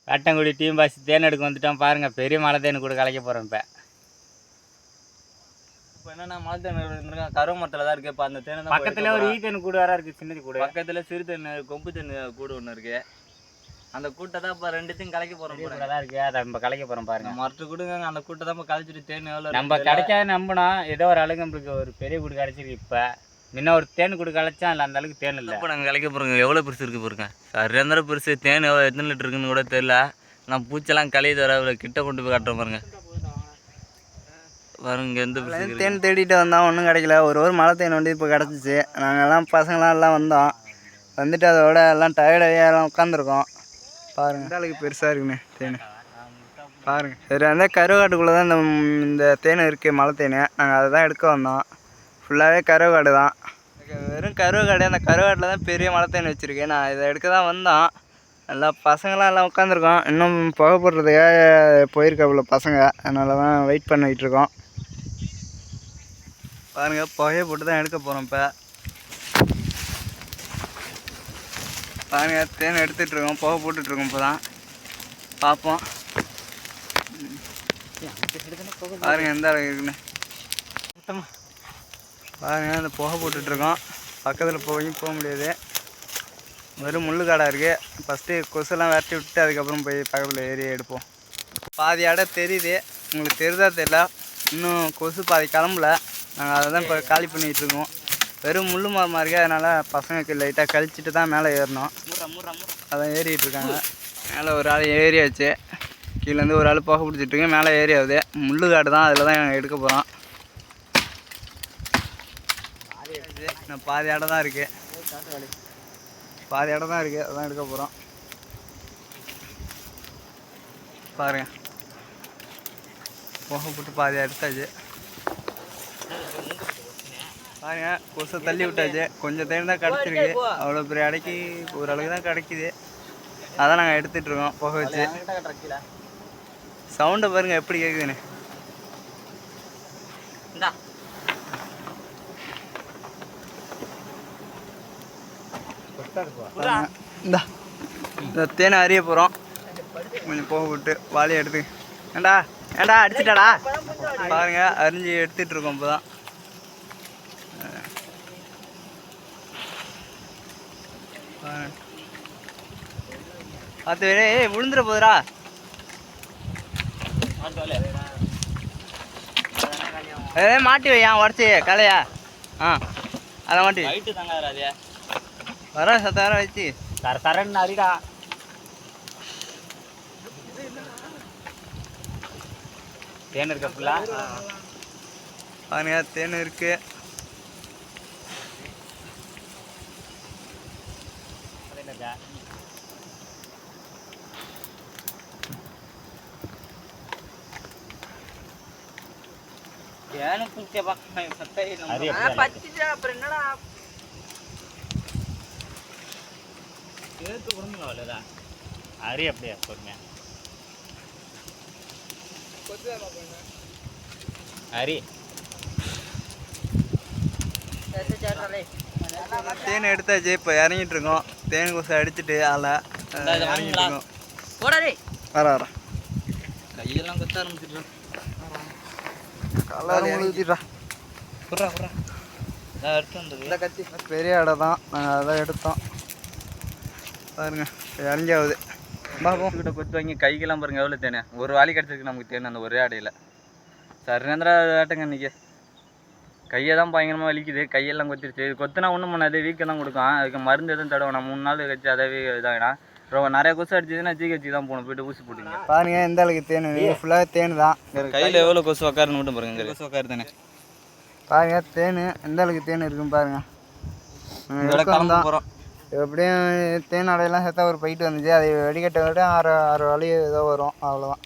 Vettangudi team pass தேன் எடுக்க வந்துட்டோம் பாருங்கள். பெரிய மலை தேன் கூட கலைக்க போகிறோம். இப்போ என்னென்னா மலை தேன் கருவ மரத்தில் தான் இருக்குது. இப்போ அந்த தேன் பக்கத்தில் ஒரு தேன் கூட வேறு இருக்குது. சின்னது கூட பக்கத்தில் சிறு தேன் கொம்பு தேன் கூட ஒன்று இருக்குது. அந்த கூட்டை தான் இப்போ ரெண்டுத்தையும் கலைக்க போகிறோம். கூட தான் இருக்குது. அதை நம்ம கலைக்க போகிறோம் பாருங்கள். மரத்து கூடுங்க அந்த கூட்டை தான் இப்போ கலைச்சிட்டு தேன் எவ்வளோ நம்ம கிடைக்காத நம்பினா ஏதோ ஒரு அளவுக்கு நம்மளுக்கு ஒரு பெரிய கூடு கிடச்சிருக்கு. இப்போ முன்ன ஒரு தேன் கூடு கலைச்சா இல்லை அந்த அளவுக்கு தேன் இல்லை. இப்போ நாங்கள் கலைக்க போகிறோங்க. எவ்வளோ பெருசு இருக்குது பாருங்க. சரியான பெருசு. தேன் எவ்வளோ எத்தனை லிட்டர் இருக்குன்னு கூட தெரியல. நான் பூச்செல்லாம் கலையுது வர இவ்வளோ கிட்ட கொண்டு போய் காட்டுறோம் பாருங்க. பாருங்க எந்த தேன் தேடிட்டு வந்தோம், ஒன்றும் கிடைக்கல. ஒரு மலை தேன் வந்து இப்போ கிடச்சிச்சு. நாங்கள்லாம் பசங்களாம் எல்லாம் வந்தோம். வந்துட்டு அதோட எல்லாம் டயர்டாகி எல்லாம் உட்காந்துருக்கோம். பாருங்கள் இந்த அளவுக்கு பெருசாக இருக்குண்ணே தேன். பாருங்கள் சரி, அந்த கருவாட்டுக்குள்ளே தான் இந்த தேன் இருக்குது, மலை தேன். நாங்கள் அதை தான் எடுக்க வந்தோம். ஃபுல்லாகவே கருவாடு தான். வெறும் கருவாடு. அந்த கருவாட்டில் தான் பெரிய மலை தேன் வச்சுருக்கேன். நான் இதை எடுக்க தான் வந்தோம். நல்லா பசங்களாம் எல்லாம் உட்காந்துருக்கோம். இன்னும் புகை போடுறதுக்காக போயிருக்காப்புல பசங்க. அதனால தான் வெயிட் பண்ணிகிட்டு இருக்கோம். பாருங்கள் புகையை போட்டு தான் எடுக்க போகிறோம். இப்போ பாருங்கள் தேன் எடுத்துகிட்ருக்கோம், புகை போட்டுட்ருக்கோம். இப்போ தான் பார்ப்போம். பாருங்கள் எந்த அளவுக்கு இருக்குன்னு பாருங்கள். அந்த புகை போட்டுட்ருக்கோம். பக்கத்தில் போக முடியாது. வெறும் முள்ளுக்காடாக இருக்குது. ஃபஸ்ட்டு கொசுலாம் விரட்டி விட்டு அதுக்கப்புறம் போய் பக்கத்தில் ஏறி எடுப்போம். பாதி இடம் தெரியுது, உங்களுக்கு தெரியுதா தெரியல. இன்னும் கொசு பாதி கிளம்பல. நாங்கள் அதை தான் இப்போ காலி பண்ணிகிட்ருக்கோம். வெறும் முள் மரமாக இருக்குது. அதனால் பசங்களுக்கு லைட்டாக கழிச்சிட்டு தான் மேலே ஏறணும். அதான் ஏறிட்டுருக்காங்க. மேலே ஒரு ஆள் ஏறியாச்சு. கீழேருந்து ஒரு ஆள் புகை பிடிச்சிட்ருக்கேன். மேலே ஏறியாவது முள்ளுக்காடு தான். அதில் தான் நாங்கள் எடுக்க போகிறோம். இன்னும் பாதி இடம் தான் இருக்குது. அதான் எடுக்க போகிறோம். பாருங்கள் புகை போட்டு பாதி எடுத்தாச்சு. பாருங்கள் கொசை தள்ளி விட்டாச்சு. கொஞ்சம் தேன் தான் கிடச்சிருக்கு. அவ்வளோ பெரிய அடைக்கி ஓரளவுக்கு தான் கிடைக்கிது. அதான் நாங்கள் எடுத்துகிட்ருக்கோம் புகை வச்சு. சவுண்டை பாருங்கள் எப்படி கேட்குதுன்னு. இந்த தேனை அறிய போகிறோம். கொஞ்சம் போக விட்டு வாலியை எடுத்து ஏண்டா அடிச்சிட்டாடா. பாருங்க அரிஞ்சு எடுத்துகிட்ருக்கோம். இப்போ தான் பார்த்து விழுந்துட போதுரா. மாட்டி வையா உடச்சி கலையா. அதை மாட்டி வர சத்தார வச்சு தரன்னு அரிடா. தேன் இருக்க ஃபுல்லாக பாருங்க. தேன் இருக்கு. அப்புறம் என்னடா சேர்த்து கொடுங்க. அவ்வளோதான் அரி அப்படியே பொறுமையா அரி. தேன் எடுத்தாச்சு. இப்போ இறங்கிட்டு இருக்கோம். தேன் கொசை அடிச்சுட்டு ஆளை இறங்கிட்டு இருக்கோம். வர கையெல்லாம் கொத்த ஆரம்பிச்சிடுறோம். பெரிய இடம் தான். நாங்கள் அதான் எடுத்தோம். பாருங்க இறஞ்சாவது பாப்போம். கிட்ட கொத்து வாங்கி கைக்கெல்லாம் பாருங்க எவ்வளோ தேனே. ஒரு வாலி கிடச்சிருக்கு நமக்கு தேன் அந்த ஒரே அடையில். சரிநேந்திரா வேட்டைங்க இன்றைக்கி. கையை தான் பயங்கரமாக வலிக்குது. கையெல்லாம் கொத்திடுச்சு. இது கொத்துனா ஒன்றும் பண்ணாது, வீக்கம் தான் கொடுக்கும். அதுக்கு மருந்து எதுவும் தடவை 3 நாள் கழிச்சு அதாவே இதாகினா ரொம்ப நிறைய கொசு அடிச்சதுன்னா ஜிஹெச்சி தான் போகணும். போய்ட்டு ஊசி போட்டுங்க. பாருங்க எந்த அளவுக்கு தேன் ஃபுல்லாக தேன் தான். கையில் எவ்வளோ கொசு உக்காருன்னு மட்டும் பாருங்க. கொசு உக்காரு தானே பாருங்க. தேன் எந்த அளவுக்கு தேன் இருக்குன்னு பாருங்க. கிளம்ப போகிறோம். எப்படியும் தேன் அடையெல்லாம் சேர்த்தா ஒரு போயிட்டு வந்துச்சு. அதை வெடிக்கட்டை விட 6 வழி ஏதோ வரும். அவ்வளோதான்.